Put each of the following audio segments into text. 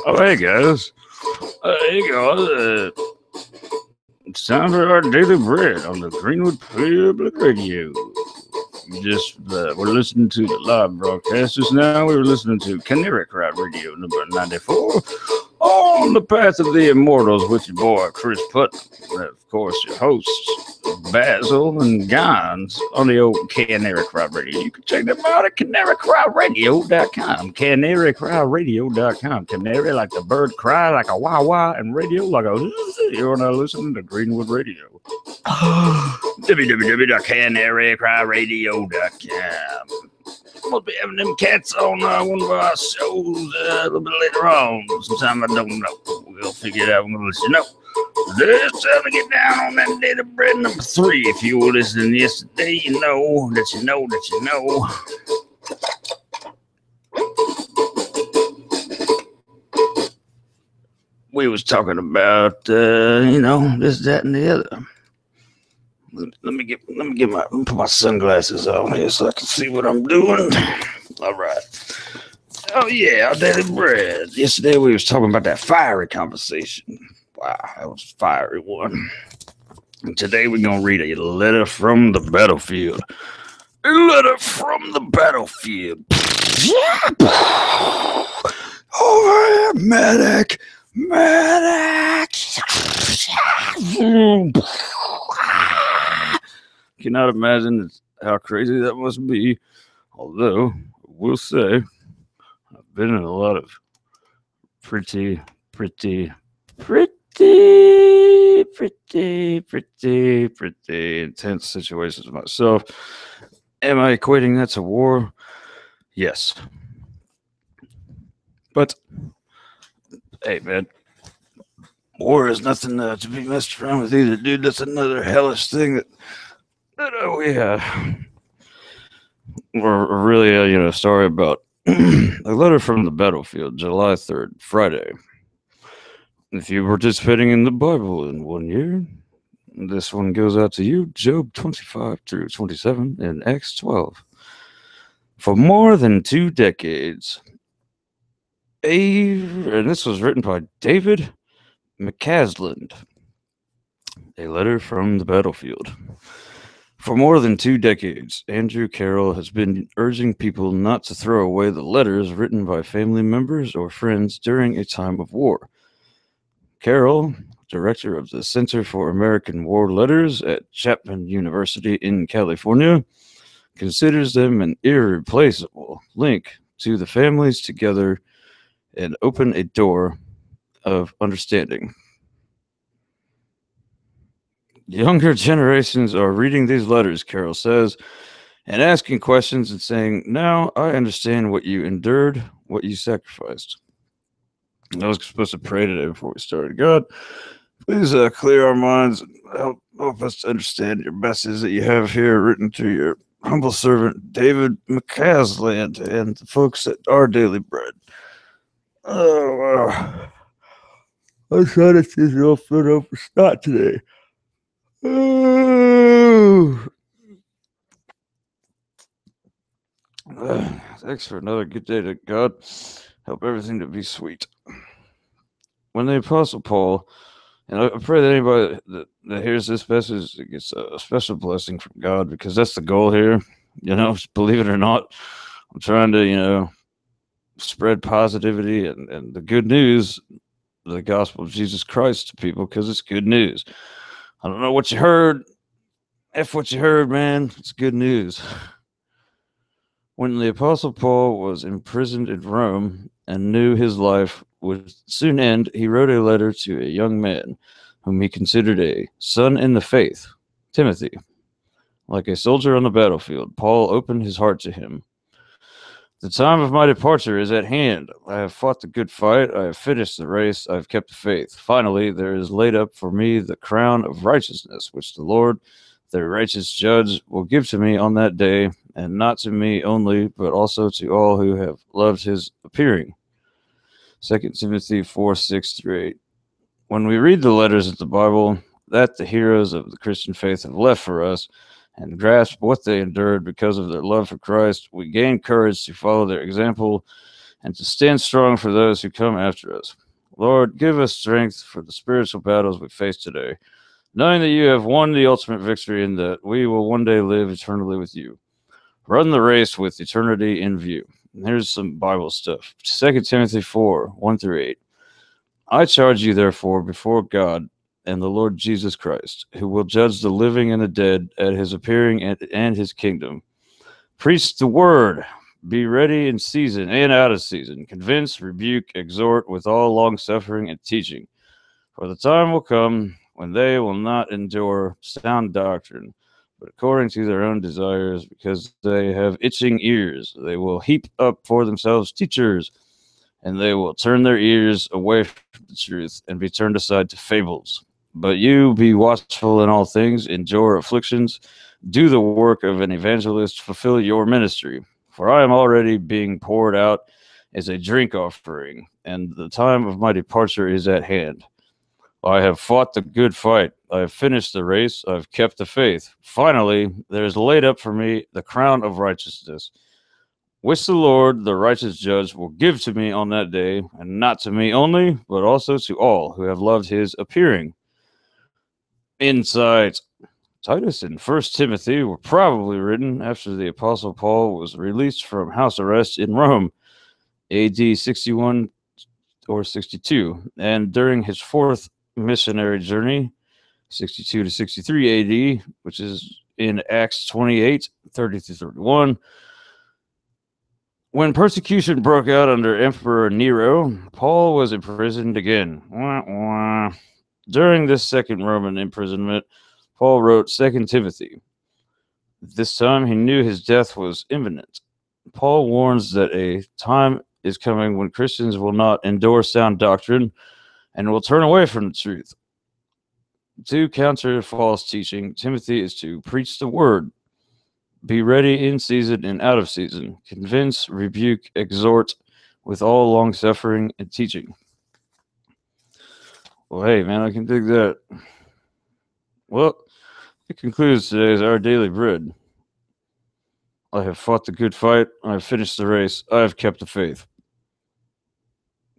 Oh, hey guys. Hey guys. It's time for our daily bread on the Greenwood Public Radio. We're listening to the live broadcast. Just now, we were listening to Canary Cry Radio number 94 on the Path of the Immortals with your boy Chris Putnam. And of course, your hosts Basil and Gons on the old Canary Cry Radio. You can check them out at canarycryradio.com. Canarycryradio.com. Canary like the bird cry, like a wah wah, and radio like a. You're now listening to Greenwood Radio. www.canarycryradio.com. We'll be having them cats on one of our shows a little bit later on. Sometime I don't know. We'll figure it out. I'm going to let you know. It's time to get down on that daily bread number 3. If you were listening yesterday, you know that you know that you know. We was talking about, this, that, and the other. Let me put my sunglasses on here so I can see what I'm doing. All right. Oh yeah, our daily bread. Yesterday we was talking about that fiery conversation. Wow, that was a fiery one. And today we're gonna read a letter from the battlefield. A letter from the battlefield. Over here, medic. Cannot imagine how crazy that must be. Although, I will say, I've been in a lot of pretty intense situations myself. Am I equating that to war? Yes. But, hey, man, war is nothing to be messed around with either, dude. That's another hellish thing that we're really, a story about a letter from the battlefield, July 3rd, Friday. If you were participating in the Bible in 1 year, this one goes out to you, Job 25 through 27 and Acts 12. For more than 2 decades, and this was written by David McCasland, a letter from the battlefield. For more than 2 decades, Andrew Carroll has been urging people not to throw away the letters written by family members or friends during a time of war. Carroll, director of the Center for American War Letters at Chapman University in California, considers them an irreplaceable link to the families together and open a door of understanding. Younger generations are reading these letters, Carroll says, and asking questions and saying, now I understand what you endured, what you sacrificed. I was supposed to pray today before we started. God, please clear our minds and help us to understand your message that you have here written to your humble servant, David McCasland, and the folks at Our Daily Bread. Oh, wow. I thought it's just real fit over snot today. Thanks for another good day to God. Help everything to be sweet. When the Apostle Paul, and I pray that anybody that hears this message gets a special blessing from God, because that's the goal here. Believe it or not, I'm trying to, spread positivity and the good news, the gospel of Jesus Christ to people, because it's good news. I don't know what you heard. F what you heard, man. It's good news. When the Apostle Paul was imprisoned in Rome and knew his life would soon end, he wrote a letter to a young man whom he considered a son in the faith, Timothy. Like a soldier on the battlefield, Paul opened his heart to him. The time of my departure is at hand. I have fought the good fight. I have finished the race. I have kept the faith. Finally, there is laid up for me the crown of righteousness, which the Lord, the righteous judge, will give to me on that day, and not to me only, but also to all who have loved his appearing. 2 Timothy 4:6-8. When we read the letters of the Bible that the heroes of the Christian faith have left for us, and grasp what they endured because of their love for Christ, we gain courage to follow their example and to stand strong for those who come after us. Lord, give us strength for the spiritual battles we face today, knowing that you have won the ultimate victory and that we will one day live eternally with you. Run the race with eternity in view. And here's some Bible stuff. 2 Timothy 4, 1 through 8. I charge you, therefore, before God and the Lord Jesus Christ, who will judge the living and the dead at his appearing and his kingdom. Preach the word. Be ready in season and out of season. Convince, rebuke, exhort with all longsuffering and teaching. For the time will come when they will not endure sound doctrine, but according to their own desires, because they have itching ears, they will heap up for themselves teachers, and they will turn their ears away from the truth and be turned aside to fables. But you be watchful in all things, endure afflictions, do the work of an evangelist, fulfill your ministry. For I am already being poured out as a drink offering, and the time of my departure is at hand. I have fought the good fight. I have finished the race. I have kept the faith. Finally, there is laid up for me the crown of righteousness, which the Lord, the righteous judge, will give to me on that day, and not to me only, but also to all who have loved his appearing. Insight. Titus and 1 Timothy were probably written after the Apostle Paul was released from house arrest in Rome, AD 61 or 62, and during his fourth missionary journey, 62 to 63 AD, which is in Acts 28, 30 to 31. When persecution broke out under Emperor Nero, Paul was imprisoned again. During this second Roman imprisonment, Paul wrote 2 Timothy. This time he knew his death was imminent. Paul warns that a time is coming when Christians will not endure sound doctrine and will turn away from the truth. To counter false teaching, Timothy is to preach the word, be ready in season and out of season, convince, rebuke, exhort with all long suffering and teaching. Well, hey, man, I can dig that. Well, it concludes today's Our Daily Bread. I have fought the good fight. I have finished the race. I have kept the faith.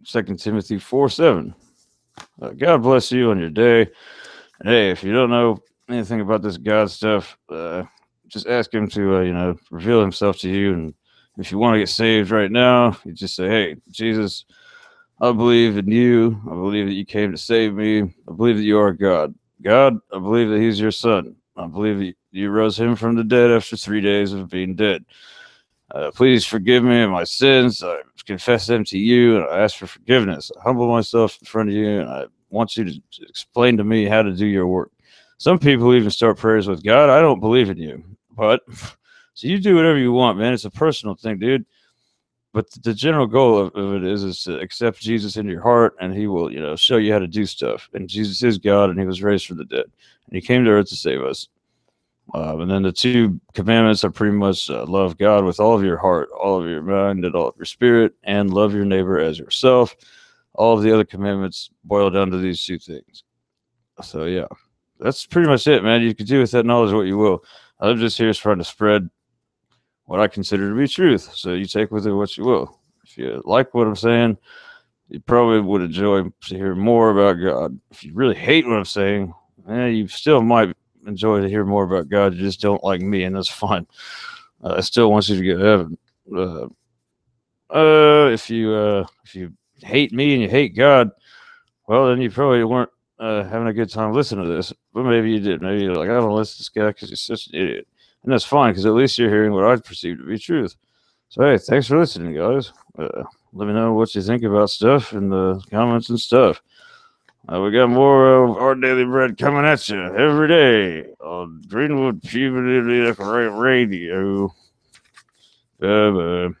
2 Timothy 4:7. God bless you on your day. And hey, if you don't know anything about this God stuff, just ask him to, reveal himself to you. And if you want to get saved right now, you just say, hey, Jesus, I believe in you. I believe that you came to save me. I believe that you are God. God, I believe that he's your son. I believe that you rose him from the dead after 3 days of being dead. Please forgive me of my sins. I confess them to you, and I ask for forgiveness. I humble myself in front of you, and I want you to explain to me how to do your work. Some people even start prayers with, God, I don't believe in you. But, so you do whatever you want, man. It's a personal thing, dude. But the general goal of it is to accept Jesus into your heart, and he will, show you how to do stuff. And Jesus is God, and he was raised from the dead. And he came to earth to save us. And then the two commandments are pretty much love God with all of your heart, all of your mind, and all of your spirit, and love your neighbor as yourself. All of the other commandments boil down to these two things. So, yeah, that's pretty much it, man. You can do with that knowledge what you will. I'm just here trying to spread what I consider to be truth. So you take with it what you will. If you like what I'm saying, you probably would enjoy to hear more about God. If you really hate what I'm saying, you still might enjoy to hear more about God. You just don't like me, and that's fine. I still want you to get to heaven. If you hate me and you hate God, well, then you probably weren't having a good time listening to this. But maybe you did. Maybe you're like, I don't listen to this guy because he's such an idiot. And that's fine, because at least you're hearing what I perceive to be truth. So, hey, thanks for listening, guys. Let me know what you think about stuff in the comments and stuff. We got more of Our Daily Bread coming at you every day on Greenwood Puberty Radio. Bye-bye.